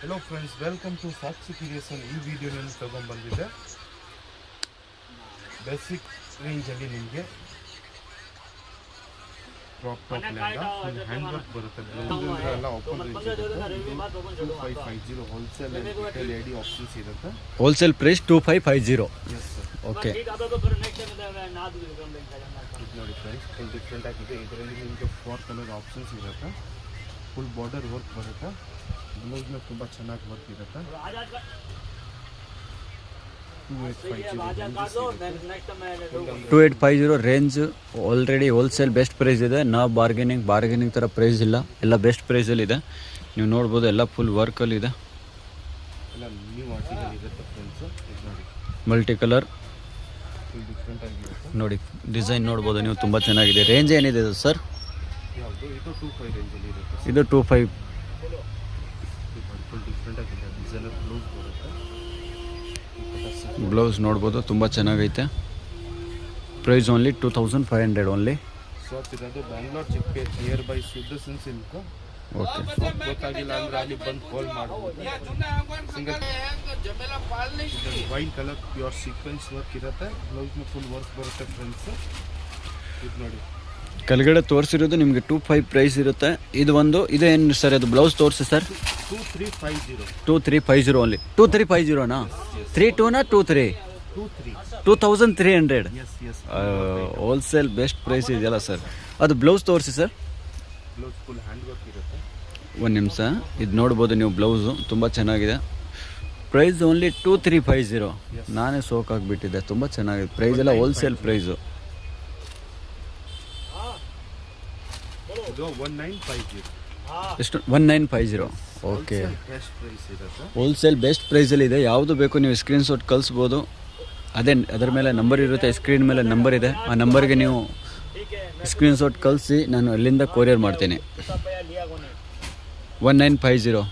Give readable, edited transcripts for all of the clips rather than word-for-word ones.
Hello friends, welcome to Sakshi Creation. ಈ ವಿಡಿಯೋನಲ್ಲಿ ತಗೊಂಡ್ಬಂದಿದೆ basic ರೇಂಜಲ್ಲಿ ನಿಮಗೆ crop top lehenga full hand work ಬರುತ್ತೆ. ಬ್ಲೌಸ್ ಎಲ್ಲ ಓಪನ್ ರೇಂಜ್ ಇರುತ್ತೆ. 2550 ಹೋಲ್ಸೇಲ್ ಅಂಡ್ ರಿಟೇಲ್ ಎಡಿ ಆಪ್ಷನ್ಸ್ ಇರುತ್ತೆ. Wholesale price 2550. Yes sir. Okay, ನೋಡಿ ಪ್ರೈಸ್ ಫುಲ್ ಡಿಫ್ರೆಂಟ್ ಆಗಿದೆ. ಇದರಲ್ಲಿ ನಿಮಗೆ 4 ಕಲರ್ ಆಪ್ಷನ್ಸ್ ಇರುತ್ತೆ. ಫುಲ್ ಬಾರ್ಡರ್ ವರ್ಕ್ ಬರುತ್ತೆ. ಬ್ಲೌಸ್ನ ತುಂಬ ಚೆನ್ನಾಗಿ ವರ್ಕ್ ಇರುತ್ತೆ. 2850 range already wholesale best price ಇದೆ. ನಾ ಬಾರ್ಗೇನಿಂಗ್ ಥರ ಪ್ರೈಸ್ ಇಲ್ಲ, ಎಲ್ಲ ಬೆಸ್ಟ್ ಪ್ರೈಸಲ್ಲಿದೆ. ನೀವು ನೋಡ್ಬೋದು, ಎಲ್ಲ ಫುಲ್ ವರ್ಕಲ್ಲಿದೆ. ಎಲ್ಲ ನ್ಯೂ ಆರ್ಟಿಕಲ್ ಇರುತ್ತೆ ಫ್ರೆಂಡ್ಸ್. ಇದು ನೋಡಿ ಮಲ್ಟಿ ಕಲರ್ ಫುಲ್ ಡಿಫ್ರೆಂಟ್ ಆಗಿರುತ್ತೆ. ನೋಡಿ ಡಿಸೈನ್ ನೋಡ್ಬೋದು ನೀವು, ತುಂಬ ಚೆನ್ನಾಗಿದೆ. ರೇಂಜ್ ಏನಿದೆ ಸರ್? ಯಾವುದು ಇದು 25 ರೇಂಜಲ್ಲಿ ಇರುತ್ತೆ. ಇದು 25. ಫುಲ್ ಡಿಫ್ರೆಂಟ್ ಆಗಿದೆ. ಡಿಸೈನರ್ ಬ್ಲೌಸ್ ಬರುತ್ತೆ. ಬ್ಲೌಸ್ ನೋಡ್ಬೋದು, ತುಂಬ ಚೆನ್ನಾಗೈತೆ. Price only 2500 only. ಶಾಪ್ ಇರೋದು Bangalore Chickpet near by Sudarshan silk. Okay, shop ಗೊತ್ತಾಗಿಲ್ಲ ಅಂದರೆ ಅಲ್ಲಿ ಬಂದು ಕಾಲ್ ಮಾಡ್ಬೋದು. Single wine colour pure sequence work ಇರುತ್ತೆ. ಬ್ಲೌಸ್ನ ಫುಲ್ ವರ್ಕ್ ಬರುತ್ತೆ ಫ್ರೆಂಡ್ಸ್. ಇದು ನೋಡಿ ಕೆಳಗಡೆ ತೋರಿಸಿರೋದು ನಿಮಗೆ 25 ಪ್ರೈಸ್ ಇರುತ್ತೆ. ಇದೇನು ಸರ್? ಅದು ಬ್ಲೌಸ್ ತೋರಿಸಿ ಸರ್. 2350. 2350 ಓನ್ಲಿ. 2350ನಾ? 32ನಾ 23? 2300. Yes yes. Wholesale best price ಇದೆಯಲ್ಲ ಸರ್. ಅದು ಬ್ಲೌಸ್ ತೋರಿಸಿ sir. Blouse full hand work ಇರುತ್ತೆ. ಒಂದು ನಿಮಿಷ, ಇದು ನೋಡ್ಬೋದು ನೀವು, ಬ್ಲೌಸು ತುಂಬ ಚೆನ್ನಾಗಿದೆ. Price only 2350. ನಾನೇ ಸೋಕಾಗಿಬಿಟ್ಟಿದ್ದೆ, ತುಂಬ ಚೆನ್ನಾಗಿದೆ. ಪ್ರೈಸ್ ಎಲ್ಲ ಹೋಲ್ಸೇಲ್ ಪ್ರೈಸು. ಇದು 1950. ಎಷ್ಟು? 1950. ಓಕೆ, ಬೆಸ್ಟ್ ಪ್ರೈಸ್ ಇರುತ್ತೆ. ಹೋಲ್ಸೇಲ್ ಬೆಸ್ಟ್ ಪ್ರೈಸಲ್ಲಿದೆ. ಯಾವುದು ಬೇಕು ನೀವು ಸ್ಕ್ರೀನ್ಶಾಟ್ ಕಳಿಸ್ಬೋದು. ಅದರ ಮೇಲೆ ನಂಬರ್ ಇರುತ್ತೆ, ಸ್ಕ್ರೀನ್ ಮೇಲೆ ನಂಬರ್ ಇದೆ. ಆ ನಂಬರ್ಗೆ ನೀವು ಸ್ಕ್ರೀನ್ಶಾಟ್ ಕಳಿಸಿ, ನಾನು ಅಲ್ಲಿಂದ ಕೊರಿಯರ್ ಮಾಡ್ತೀನಿ. 1950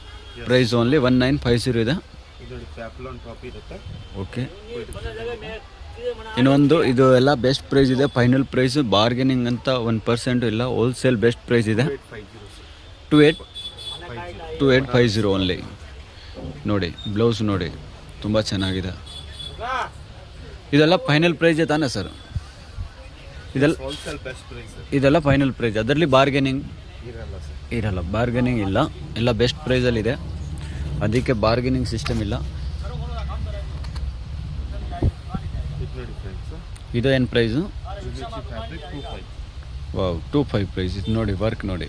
ಪ್ರೈಸ್ ಓನ್ಲಿ 1950 ಇದೆ. ಇದು ಪ್ಯಾಪ್ಲಾನ್ ಟಾಪ್ ಇರುತ್ತೆ. ಓಕೆ, ಇನ್ನೊಂದು ಇದು ಎಲ್ಲ ಬೆಸ್ಟ್ ಪ್ರೈಸ್ ಇದೆ. ಫೈನಲ್ ಪ್ರೈಸ್ ಬಾರ್ಗೇನಿಂಗ್ ಅಂತ 1% ಇಲ್ಲ. ಹೋಲ್ಸೇಲ್ ಬೆಸ್ಟ್ ಪ್ರೈಸ್ ಇದೆ. 2850 ಓನ್ಲಿ. ನೋಡಿ ಬ್ಲೌಸ್ ನೋಡಿ, ತುಂಬ ಚೆನ್ನಾಗಿದೆ. ಇದೆಲ್ಲ ಫೈನಲ್ ಪ್ರೈಸ್ ತಾನೇ ಸರ್? ಇದೆಲ್ಲ ಫೈನಲ್ ಪ್ರೈಸ್. ಅದರಲ್ಲಿ ಬಾರ್ಗೇನಿಂಗ್ ಇರಲ್ಲ, ಬಾರ್ಗೇನಿಂಗ್ ಇಲ್ಲ. ಎಲ್ಲ ಬೆಸ್ಟ್ ಪ್ರೈಸಲ್ಲಿದೆ, ಅದಕ್ಕೆ ಬಾರ್ಗೇನಿಂಗ್ ಸಿಸ್ಟಮ್ ಇಲ್ಲ. ಇದು ಏನು ಪ್ರೈಸು? Wow, 25 price. ಇದು ನೋಡಿ ವರ್ಕ್ ನೋಡಿ.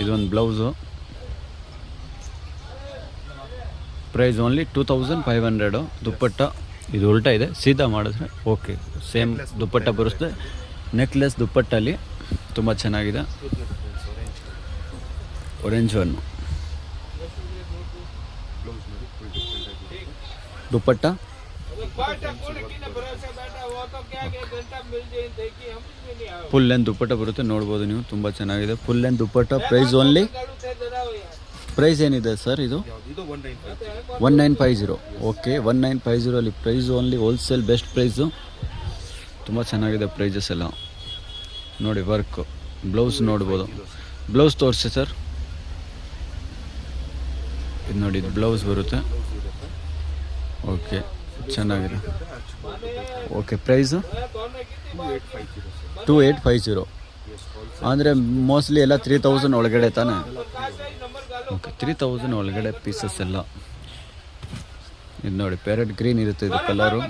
ಇದೊಂದು ಬ್ಲೌಸು. Price only 2500. ದುಪ್ಪಟ್ಟ ಇದು ಉಲ್ಟಾ ಇದೆ, ಸೀದಾ ಮಾಡಿದ್ರೆ ಓಕೆ ಸೇಮ್ ದುಪ್ಪಟ್ಟ ಬರುತ್ತೆ. ನೆಕ್ಲೆಸ್ ದುಪ್ಪಟ್ಟಲ್ಲಿ ತುಂಬ ಚೆನ್ನಾಗಿದೆ. Orange one dupatta. Full length dupatta ಬರುತ್ತೆ, ನೋಡ್ಬೋದು ನೀವು, ತುಂಬ ಚೆನ್ನಾಗಿದೆ. Full length dupatta. Price only, price ಏನಿದೆ ಸರ್ ಇದು? 1950. ಓಕೆ, 1950 ಅಲ್ಲಿ price only. Wholesale best price. ತುಂಬ ಚೆನ್ನಾಗಿದೆ ಪ್ರೈಸಸ್ ಎಲ್ಲ ನೋಡಿ. ವರ್ಕ್ ಬ್ಲೌಸ್ ನೋಡ್ಬೋದು. ಬ್ಲೌಸ್ ತೋರಿಸಿ ಸರ್. ಇದು ನೋಡಿ, ಇದು ಬ್ಲೌಸ್ ಬರುತ್ತೆ. ಓಕೆ, ಚೆನ್ನಾಗಿದೆ. Okay, price 2850. ಅಂದರೆ ಮೋಸ್ಟ್ಲಿ ಎಲ್ಲ 3000 ಒಳಗಡೆ ತಾನೆ? ಓಕೆ, 3000 ಒಳಗಡೆ ಪೀಸಸ್ ಎಲ್ಲ. ಇದು ನೋಡಿ ಪ್ಯಾರೆಟ್ ಗ್ರೀನ್ ಇರುತ್ತೆ ಇದು colour.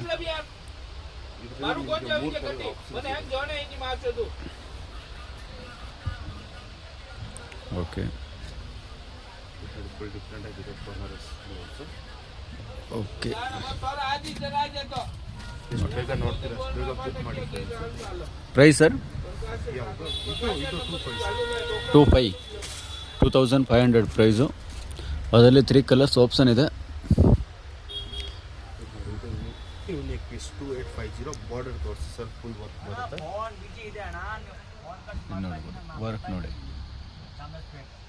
Okay okay, price sir? 2500 price. ಅದರಲ್ಲಿ 3 ಕಲರ್ಸ್ ಆಪ್ಷನ್ ಇದೆ. 2850 ಬಾರ್ಡರ್ ತೋರಿಸಿ ಸರ್. ಫುಲ್ ವರ್ಕ್ ಬರುತ್ತೆ. ವರ್ಕ್ ನೋಡಿ.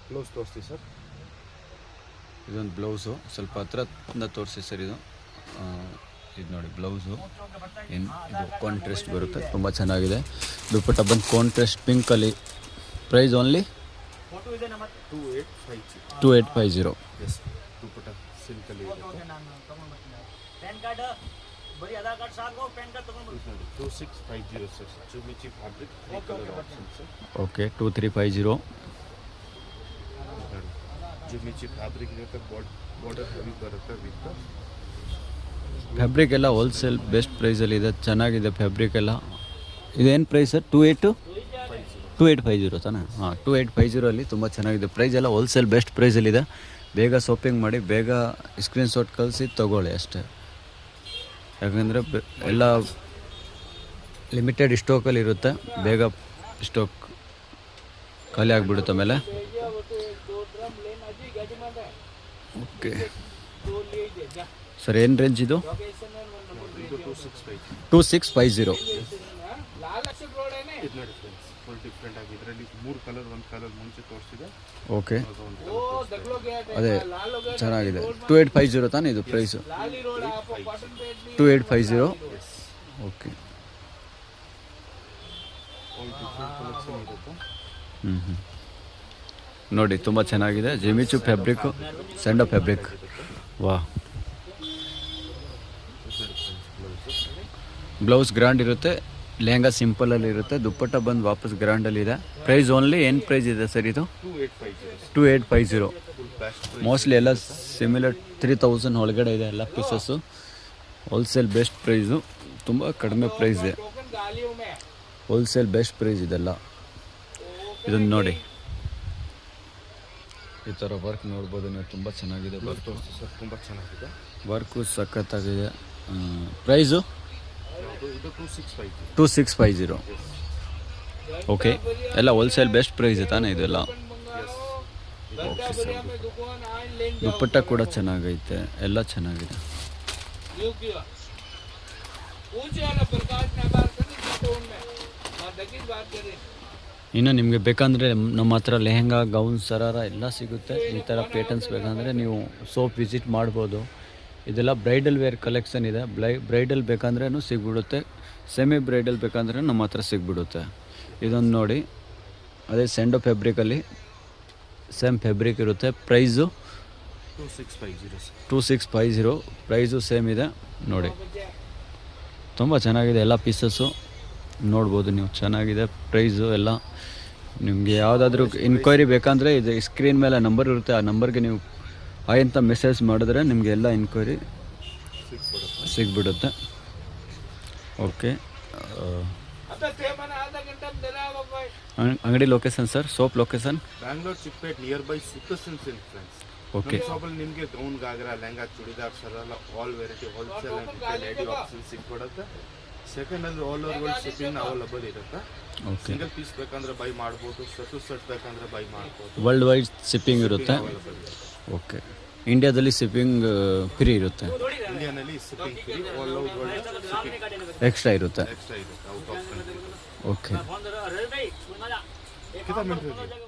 ಬ್ಲೌಸ್ ತೋರಿಸಿ ಸರ್. ಇದೊಂದು ಬ್ಲೌಸು, ಸ್ವಲ್ಪ ಹತ್ರದಿಂದ ತೋರಿಸಿ ಸರ್. ಇದು ನೋಡಿ ಬ್ಲೌಸು. ಇದು ಕಾಂಟ್ರಾಸ್ಟ್ ಬರುತ್ತೆ, ತುಂಬ ಚೆನ್ನಾಗಿದೆ. ದುಪ್ಪಟ್ಟ ಬಂದು ಕಾಂಟ್ರಾಸ್ಟ್ ಪಿಂಕಲ್ಲಿ. Price only 2850. 2850. ಎಸ್ ದುಪ್ಪಟ್ಟ ಸಿಲ್ಕಲ್ಲಿ ಇರುತ್ತೆ. ಇದು ನೋಡಿ 2650 sir. Jimmy Choo fabric 3 colour options. Okay 2350. ನೋಡಿ ಜುಮಿಚಿ ಫ್ಯಾಬ್ರಿಕ್ ಇರುತ್ತೆ. ಬಾರ್ಡರ್ ಹೆವಿ ಬರುತ್ತೆ ವಿತ್ ಫ್ಯಾಬ್ರಿಕ್ ಎಲ್ಲ ಹೋಲ್ಸೇಲ್ ಬೆಸ್ಟ್ ಪ್ರೈಸಲ್ಲಿದೆ, ಚೆನ್ನಾಗಿದೆ ಫ್ಯಾಬ್ರಿಕ್ ಎಲ್ಲ. ಇದೇನು ಪ್ರೈಸ್ ಸರ್? 2850 ತಾನೆ? ಹಾಂ 2850 ತುಂಬ ಚೆನ್ನಾಗಿದೆ. ಪ್ರೈಸ್ ಎಲ್ಲ ಹೋಲ್ಸೇಲ್ ಬೆಸ್ಟ್ ಪ್ರೈಸಲ್ಲಿದೆ. ಬೇಗ ಶಾಪಿಂಗ್ ಮಾಡಿ, ಬೇಗ ಸ್ಕ್ರೀನ್ಶಾಟ್ ಕಳಿಸಿ ತೊಗೊಳ್ಳಿ ಅಷ್ಟೇ. ಯಾಕಂದರೆ ಎಲ್ಲ ಲಿಮಿಟೆಡ್ ಸ್ಟಾಕಲ್ಲಿ ಇರುತ್ತೆ, ಬೇಗ ಸ್ಟಾಕ್ ಖಾಲಿ ಆಗಿಬಿಡುತ್ತೆ ಆಮೇಲೆ. ಓಕೆ ಸರ್, ಏನು ರೇಂಜ್ ಇದು? ಇದು 2650. 2650. ಇದು ನೋಡಿ ಫ್ರೆಂಡ್ಸ್ ಫುಲ್ ಡಿಫ್ರೆಂಟ್ ಆಗಿ ಇದರಲ್ಲಿ 3 ಕಲರ್, ಒಂದು ಕಲರ್ ಮುಂಚೆ ತೋರಿಸಿದೆ. ಓಕೆ ಅದೇ ಚೆನ್ನಾಗಿದೆ. 2850 ತಾನೇ ಇದು price? 2850. Okay all different collection ಇರುತ್ತೆ. ನೋಡಿ ತುಂಬ ಚೆನ್ನಾಗಿದೆ. ಜಿಮಿಚು ಫ್ಯಾಬ್ರಿಕ್ಕು, ಸ್ಯಾಂಡೋ ಫ್ಯಾಬ್ರಿಕ್. ವಾ, ಬ್ಲೌಸ್ ಗ್ರ್ಯಾಂಡ್ ಇರುತ್ತೆ, ಲೆಹಂಗಾ ಸಿಂಪಲಲ್ಲಿ ಇರುತ್ತೆ, ದುಪ್ಪಟ್ಟ ಬಂದು ವಾಪಸ್ ಗ್ರ್ಯಾಂಡಲ್ಲಿದೆ. ಪ್ರೈಸ್ ಓನ್ಲಿ ಏನು ಪ್ರೈಸ್ ಇದೆ ಸರ್ ಇದು? 2850. ಫುಲ್ ಬ್ಯಾಸ್ಟ್ ಮೋಸ್ಟ್ಲಿ ಎಲ್ಲ ಸಿಮಿಲರ್ 3000 ಒಳಗಡೆ ಇದೆ ಎಲ್ಲ ಪೀಸಸ್ಸು. ಹೋಲ್ಸೇಲ್ ಬೆಸ್ಟ್ ಪ್ರೈಸು, ತುಂಬ ಕಡಿಮೆ ಪ್ರೈಸ್ ಇದೆ. ಹೋಲ್ಸೇಲ್ ಬೆಸ್ಟ್ ಪ್ರೈಸ್ ಇದೆಲ್ಲ. ಇದನ್ನು ನೋಡಿ, ಈ ಥರ ವರ್ಕ್ ನೋಡ್ಬೋದು ನೀವು, ತುಂಬ ಚೆನ್ನಾಗಿದೆ ವರ್ಕ್. ತೋರಿಸಿ ಸರ್, ತುಂಬ ಚೆನ್ನಾಗಿದೆ ವರ್ಕು ಸಖತ್ತಾಗಿದೆ. ಪ್ರೈಸು ಇದು 2650. 2650. ಓಕೆ, ಎಲ್ಲ ಹೋಲ್ಸೇಲ್ ಬೆಸ್ಟ್ ಪ್ರೈಸ್ ತಾನೇ ಇದೆಲ್ಲ? ಓಕೆ ಸರ್, ದುಪ್ಪಟ್ಟ ಕೂಡ ಚೆನ್ನಾಗೈತೆ, ಎಲ್ಲ ಚೆನ್ನಾಗಿದೆ. ಇನ್ನು ನಿಮಗೆ ಬೇಕಂದರೆ ನಮ್ಮ ಹತ್ರ ಲೆಹಂಗಾ, ಗೌನ್, ಸರಾರ ಎಲ್ಲ ಸಿಗುತ್ತೆ. ಈ ಥರ ಪ್ಯಾಟರ್ನ್ಸ್ ಬೇಕಂದರೆ ನೀವು ಸೋಪ್ ವಿಸಿಟ್ ಮಾಡ್ಬೋದು. ಇದೆಲ್ಲ ಬ್ರೈಡಲ್ ವೇರ್ ಕಲೆಕ್ಷನ್ ಇದೆ. ಬ್ರೈಡಲ್ ಬೇಕಂದ್ರೂ ಸಿಗ್ಬಿಡುತ್ತೆ, ಸೆಮಿ ಬ್ರೈಡಲ್ ಬೇಕಂದ್ರೆ ನಮ್ಮ ಹತ್ರ ಸಿಗ್ಬಿಡುತ್ತೆ. ಇದೊಂದು ನೋಡಿ, ಅದೇ ಸ್ಯಾಂಡೋ ಫ್ಯಾಬ್ರಿಕಲ್ಲಿ ಸೇಮ್ ಫ್ಯಾಬ್ರಿಕ್ ಇರುತ್ತೆ. ಪ್ರೈಸು 2650. ಪ್ರೈಸು ಸೇಮ್ ಇದೆ ನೋಡಿ. ತುಂಬ ಚೆನ್ನಾಗಿದೆ ಎಲ್ಲ ಪೀಸಸ್ಸು, ನೋಡ್ಬೋದು ನೀವು, ಚೆನ್ನಾಗಿದೆ ಪ್ರೈಸು ಎಲ್ಲ. ನಿಮಗೆ ಯಾವುದಾದ್ರೂ ಇನ್ಕ್ವೈರಿ ಬೇಕಂದರೆ ಇದು ಸ್ಕ್ರೀನ್ ಮೇಲೆ ನಂಬರ್ ಇರುತ್ತೆ, ಆ ನಂಬರ್ಗೆ ನೀವು ಹಾಯ್ ಅಂತ ಮೆಸೇಜ್ ಮಾಡಿದ್ರೆ ನಿಮಗೆ ಎಲ್ಲ ಇನ್ಕ್ವೈರಿ ಸಿಗ್ಬಿಡುತ್ತೆ. ಓಕೆ, ಅಂಗಡಿ location sir? Shop location Bangalore Chickpet nearby ಸುಖಸಿನ್ ಸಿಲ್ಕ್ ಫ್ರೆಂಡ್ಸ್. ಓಕೆ, ಶಾಪಲ್ಲಿ ನಿಮಗೆ ಗೌನ್, ಗಾಗ್ರಾ, ಲೆಹಂಗಾ, ಚೂಡಿದಾರ್, ಸರಲ್ಲ all variety wholesale and retail lady option ಸಿಗ್ಬಿಡುತ್ತೆ. ಸೆಕೆಂಡ್ ಅಲ್ಲಿ all over world shipping available ಇರುತ್ತೆ. ಓಕೆ, ಸಿಂಗಲ್ ಪೀಸ್ ಬೇಕಂದ್ರೆ ಬೈ ಮಾಡ್ಬೋದು, ಸೆಟ್ ಬೇಕಂದ್ರೆ ಬೈ ಮಾಡ್ಬೋದು. ವರ್ಲ್ಡ್ ವೈಡ್ ಶಿಪ್ಪಿಂಗ್ ಇರುತ್ತೆ. ಓಕೆ, ಇಂಡಿಯಾದಲ್ಲಿ ಶಿಪ್ಪಿಂಗ್ ಫ್ರೀ ಇರುತ್ತೆ, ಇಂಡಿಯಾನಲ್ಲಿ shipping free, all over world shipping extra ಇರುತ್ತೆ. ಎಕ್ಸ್ಟ್ರಾ ಇರುತ್ತೆ ಔಟ್ ಆಫ್ ಕಂಟ್ರಿ. ಓಕೆ. कितना मिनट